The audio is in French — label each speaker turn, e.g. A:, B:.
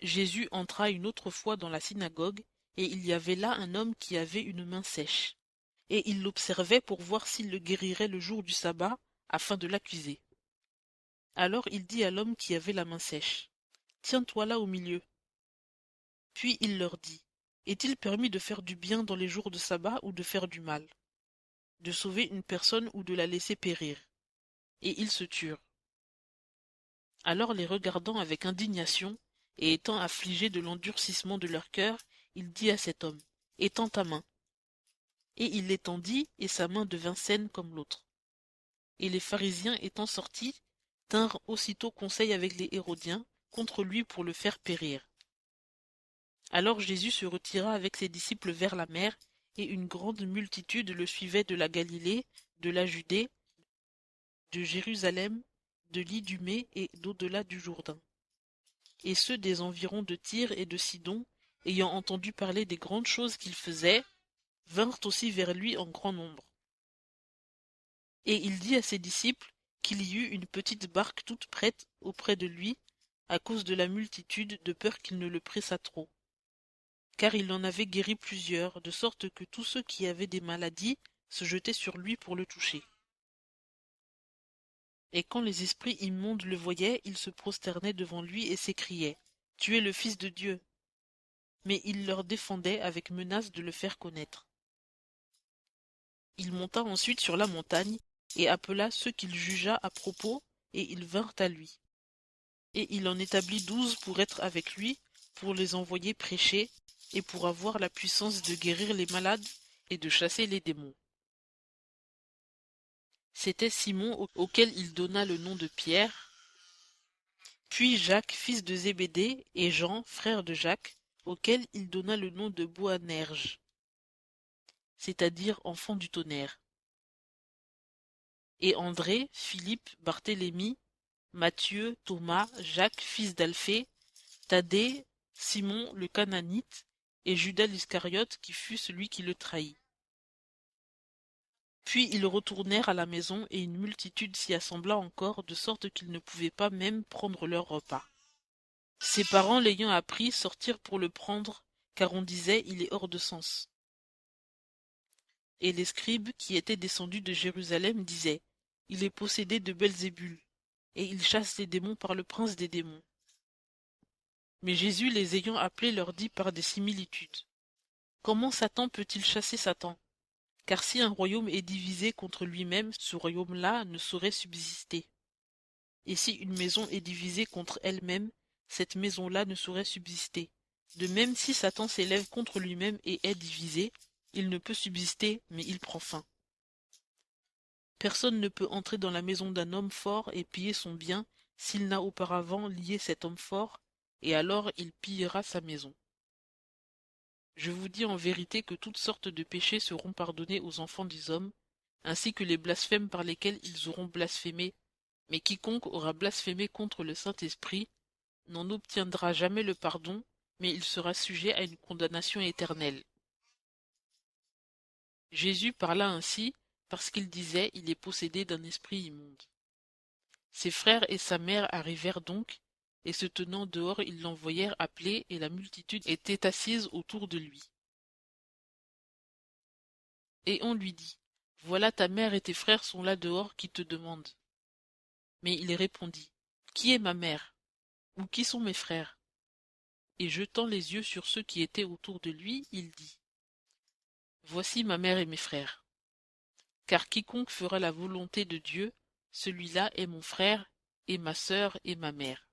A: Jésus entra une autre fois dans la synagogue, et il y avait là un homme qui avait une main sèche. Et il l'observait pour voir s'il le guérirait le jour du sabbat, afin de l'accuser. Alors il dit à l'homme qui avait la main sèche, tiens-toi là au milieu. Puis il leur dit, est-il permis de faire du bien dans les jours de sabbat ou de faire du mal, de sauver une personne ou de la laisser périr? Et ils se turent. Alors les regardant avec indignation, et étant affligés de l'endurcissement de leur cœur, il dit à cet homme, étends ta main. Et il l'étendit, et sa main devint saine comme l'autre. Et les pharisiens étant sortis, tinrent aussitôt conseil avec les Hérodiens contre lui pour le faire périr. Alors Jésus se retira avec ses disciples vers la mer, et une grande multitude le suivait de la Galilée, de la Judée, de Jérusalem, de l'Idumée et d'au-delà du Jourdain. Et ceux des environs de Tyr et de Sidon, ayant entendu parler des grandes choses qu'il faisait, vinrent aussi vers lui en grand nombre. Et il dit à ses disciples qu'il y eut une petite barque toute prête auprès de lui, à cause de la multitude, de peur qu'il ne le pressât trop. Car il en avait guéri plusieurs, de sorte que tous ceux qui avaient des maladies se jetaient sur lui pour le toucher. Et quand les esprits immondes le voyaient, ils se prosternaient devant lui et s'écriaient, « Tu es le Fils de Dieu !» Mais il leur défendait avec menace de le faire connaître. Il monta ensuite sur la montagne, et appela ceux qu'il jugea à propos, et ils vinrent à lui. Et il en établit 12 pour être avec lui, pour les envoyer prêcher, et pour avoir la puissance de guérir les malades et de chasser les démons. C'était Simon auquel il donna le nom de Pierre, puis Jacques, fils de Zébédée, et Jean, frère de Jacques, auquel il donna le nom de Boanerges, c'est-à-dire enfant du tonnerre, et André, Philippe, Barthélemy, Matthieu, Thomas, Jacques, fils d'Alphée, Thaddée, Simon le Cananite, et Judas l'Iscariote qui fut celui qui le trahit. Puis ils retournèrent à la maison, et une multitude s'y assembla encore, de sorte qu'ils ne pouvaient pas même prendre leur repas. Ses parents, l'ayant appris, sortirent pour le prendre, car on disait, il est hors de sens. Et les scribes, qui étaient descendus de Jérusalem, disaient, il est possédé de Belzébul, et il chasse les démons par le prince des démons. Mais Jésus, les ayant appelés, leur dit par des similitudes, comment Satan peut-il chasser Satan? Car si un royaume est divisé contre lui-même, ce royaume-là ne saurait subsister. Et si une maison est divisée contre elle-même, cette maison-là ne saurait subsister. De même, si Satan s'élève contre lui-même et est divisé, il ne peut subsister, mais il prend fin. Personne ne peut entrer dans la maison d'un homme fort et piller son bien s'il n'a auparavant lié cet homme fort, et alors il pillera sa maison. Je vous dis en vérité que toutes sortes de péchés seront pardonnés aux enfants des hommes, ainsi que les blasphèmes par lesquels ils auront blasphémé, mais quiconque aura blasphémé contre le Saint-Esprit n'en obtiendra jamais le pardon, mais il sera sujet à une condamnation éternelle. Jésus parla ainsi parce qu'il disait il est possédé d'un esprit immonde. Ses frères et sa mère arrivèrent donc, et se tenant dehors ils l'envoyèrent appeler, et la multitude était assise autour de lui. Et on lui dit, voilà ta mère et tes frères sont là dehors qui te demandent. Mais il répondit, qui est ma mère? Ou qui sont mes frères? Et jetant les yeux sur ceux qui étaient autour de lui, il dit, voici ma mère et mes frères. Car quiconque fera la volonté de Dieu, celui-là est mon frère, et ma sœur et ma mère.